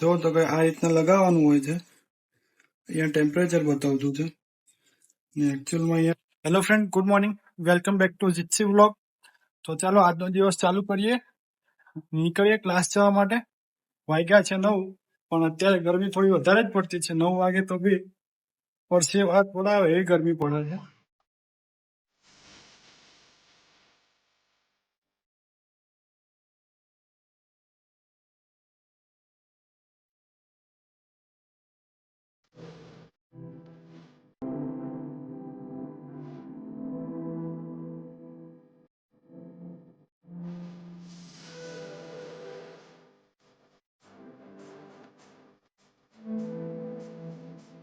જો તો કે આ રીતના લગાવવાનું હોય છે. અહીંયા ટેમ્પરેચર બતાવતું છે ને એકચ્યુઅલમાં અહીંયા. Hello friend, good morning, welcome back to Jeetsi vlog. તો ચાલો આજનો દિવસ ચાલુ કરીએ, નીકળીએ ક્લાસ જવા માટે. વાગ્યા છે 9, પણ અત્યારે ગરમી થોડી વધારે જ પડતી છે. 9 વાગે તો બી પરસેવા થોડા આવે એવી ગરમી પડે છે.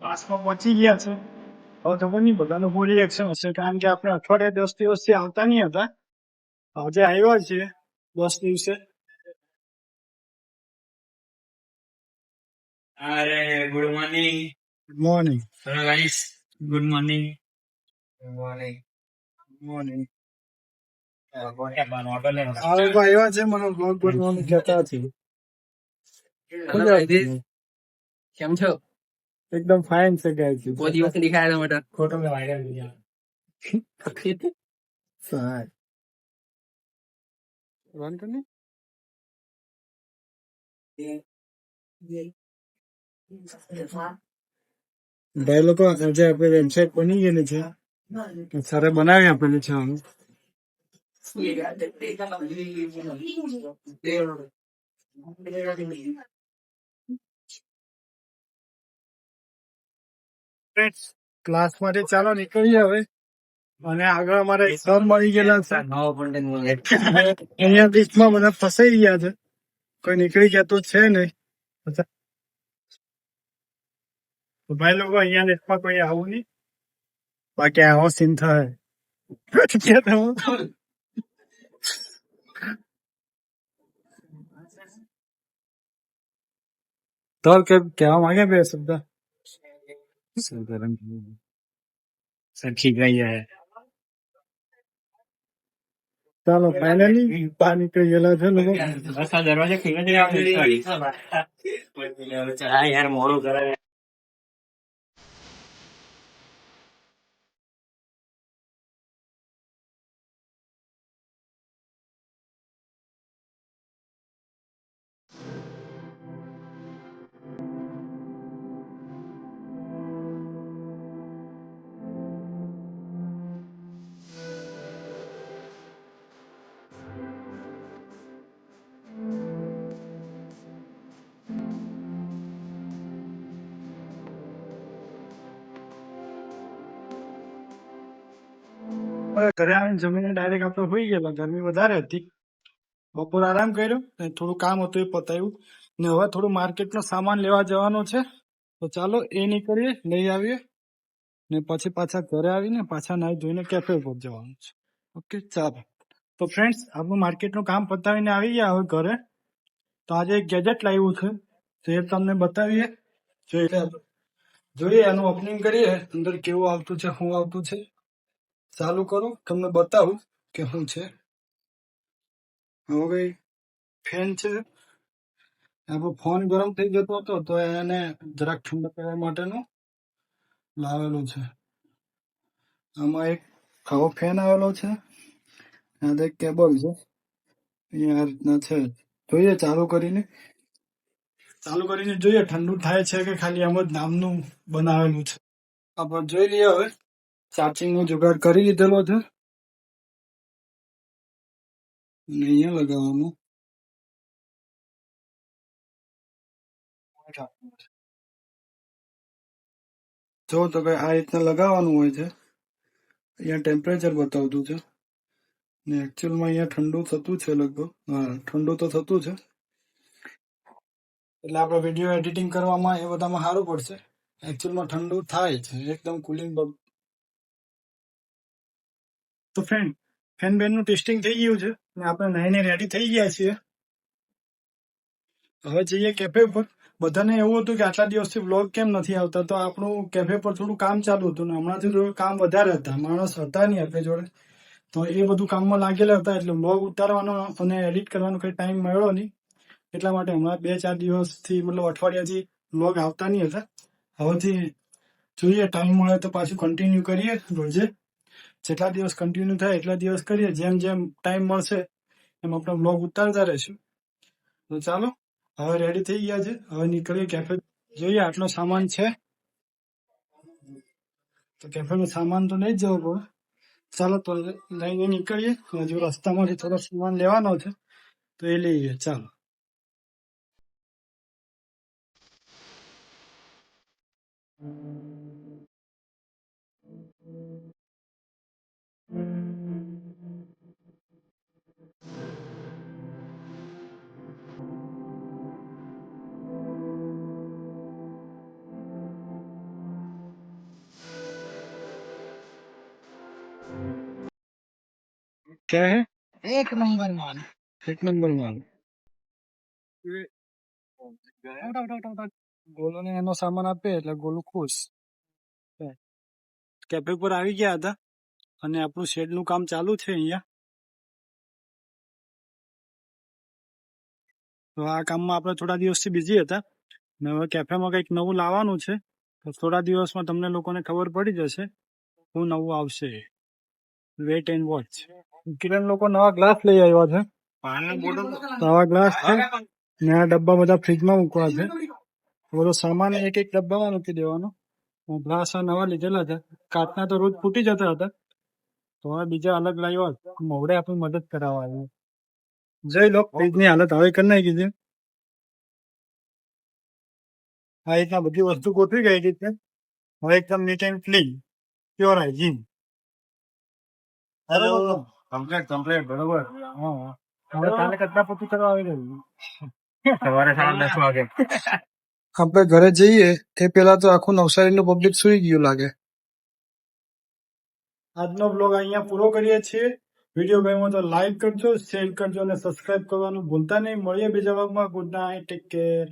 ક્લાસમાં પહોંચી ગયા છે. હવે ખબર નહીં બધાનું શું રિએક્શન હશે, કારણ કે આપણે અઠવાડિયા 10 દિવસથી આવતા નહીં હતા. આજે આવ્યા છીએ 10 દિવસે. अरे good morning good morning. Hello guys good morning morning. આ લોકો આ લોકો આવ્યા છે, મને બ્લોગ બનાવવાનું કહેતા છે. કેમ છો? એકદમ ફાઇન છે ગાઈસ. કોઈ દિવસ દેખાયા હતા ફોટો में वायरल किया સાહેબ રન કરને. ભાઈ લોકો આજે આપણે વેબસાઇટ બની ગયેલી છે, સરે બનાવી આપેલી છે. અમે ક્લાસ માટે ચાલો નીકળીએ હવે. અને આગળ અમારે સર મળી ગયેલા છે. અહીંયા બીચમાં બધા ફસાઈ ગયા છે, કોઈ નીકળી ગયા તો છે નહીં. તો ભાઈ લોકો અહીંયા લેટમાં કોઈ આવું નહીં, બાકી આવો સીન થાય. તો કહેવા માંગે બે શબ્દ. सब ठीक रही है ચાલો ફાઇનલી બહાર નીકળી ગયેલા છે લોકો. बस आ दरवाजा खुला चला यार मोड़ो करा ઘરે આવીને જમીને ડાયરેક્ટ આપણે હોઈ ગયેલા. ગરમી વધારે હતી, બપોર આરામ કર્યો ને થોડું કામ હતું એ પતાવ્યું. ને હવે થોડું માર્કેટનો સામાન લેવા જવાનો છે, તો ચાલો એ નીકળીએ, લઈ આવીએ ને પછી પાછા ઘરે આવીને પાછા નાહી ધોઈને કેફે ઉપર જવાનું છે. ઓકે ચાલો. તો ફ્રેન્ડ્સ, આપણું માર્કેટનું કામ પતાવીને આવી ગયા હવે ઘરે. તો આજે એક ગેજેટ લાવ્યું છે, તો એ તમને બતાવીએ. જોઈએ આનું ઓપનિંગ કરીએ, અંદર કેવું આવતું છે, શું આવતું છે. ચાલુ કરો, તમને બતાવું કે શું છે. હવે ફેન છે. આપણો ફોન ગરમ થઈ જતો હતો, તો એને જરાક ઠંડો કરવા માટેનું લાવેલું છે. આમાં એક આવો ફેન આવેલો છે, આ એક કેબલ છે, અહીંયા આ રીતના છે. જોઈએ ચાલુ કરીને જોઈએ ઠંડુ થાય છે કે ખાલી આમ જ નામનું બનાવેલું છે. આપણે જોઈ લઈએ. હવે ચાર્જિંગ નો જુગાડ કરી લીધેલો છે, અને અહીંયા લગાવવાનું. જો તો કે આ રીતના લગાવવાનું હોય છે. અહીંયા ટેમ્પરેચર બતાવતું છે ને એકચ્યુઅલમાં અહીંયા ઠંડુ થતું છે લગભગ. હા, ઠંડુ તો થતું છે, એટલે આપણે વિડીયો એડિટિંગ કરવામાં એ બધામાં સારું પડશે. એકચ્યુઅલમાં ઠંડુ થાય છે, એકદમ કુલિંગ. તો ફ્રેન્ડ, ફેન બેનનું ટેસ્ટિંગ થઈ ગયું છે ને આપણે નાઈને રેડી થઈ ગયા છીએ. હવે જઈએ કેફે પર. બધાને એવું હતું કે આટલા દિવસથી વ્લોગ કેમ નથી આવતા, તો આપણું કેફે પર થોડું કામ ચાલુ હતું ને હમણાંથી થોડું કામ વધારે હતા, માણસ હતા નહીં આપણી જોડે, તો એ બધું કામમાં લાગેલા હતા, એટલે વ્લોગ ઉતારવાનો અને એડિટ કરવાનો કઈ ટાઈમ મળ્યો નહીં. એટલા માટે હમણાં 2-4 દિવસથી મતલબ અઠવાડિયાથી વ્લોગ આવતા નહીં હતા. હવેથી જોઈએ ટાઈમ મળે તો પાછું કન્ટિન્યુ કરીએ રોજે. જેટલા દિવસ કન્ટિન્યુ થાય એટલા દિવસ કરીએ. જેમ જેમ ટાઈમ મળશે એમ આપણે વ્લોગ ઉતારતા રહીશું. તો ચાલો હવે રેડી થઈ ગયા છે. હવે નીકળીએ કેફે. જોઈએ આટલો સામાન છે તો કેફેનો સામાન તો નહીં જ જવો પડે. ચાલો તો લઈને નીકળીએ. હજુ રસ્તામાંથી થોડો સામાન લેવાનો છે તો એ લઈએ. ચાલો. क्या है? એક નંબર માલ. एक नंबर माल. ગોલો ને એનો સામાન આપે એટલે ગોલું ખુશ. કેફે પર આવી ગયા હતા અને આપણું શેડ નું કામ ચાલુ છે અહીંયા. તો આ કામમાં આપણે થોડા દિવસથી બિઝી હતા ને હવે કેફેમાં કંઈક નવું લાવવાનું છે. તો થોડા દિવસમાં તમને લોકોને ખબર પડી જશે શું નવું આવશે. Wet and watch. કિરણ લોકો નવા ગ્લાસ લઈ આવ્યા છે. પાણીની બોટલ નવા ગ્લાસ છે ને આ ડબ્બા બધા ફ્રીજમાં મૂકવા છે. બધો સામાન એક એક ડબ્બામાં મૂકી દેવાનો. ગ્લાસ આ નવા લીધેલા છે. કાચના તો રોજ ફૂટી જતા હતા તો હવે બીજા અલગ લાવ્યા. મોવડે આપણી મદદ કરાવવા આવ્યું. જોઈ લો ફ્રીજની હાલત હવે કરી નાખી છે. આ રીતના બધી વસ્તુ ગોઠવી ગઈ છે. હવે એકદમ neat and clean, pure hygiene. Hello, complete બરોબર. હા, હવે કાલે કચરા પોતું કરવા આવી રહ્યું. સવારે 10:30 વાગે. આપણે ઘરે જઈએ તે પેલા તો આખું નવસારીનું પબ્લિક સુઈ ગયું લાગે. આજનો બ્લોગ અહીંયા પૂરો કરીએ છીએ. વિડીયો ગમ્યો તો લાઈક કરજો, શેર કરજો અને સબસ્ક્રાઇબ કરવાનું ભૂલતા નહીં. મળીએ બીજા બ્લોગમાં. Good night, take care.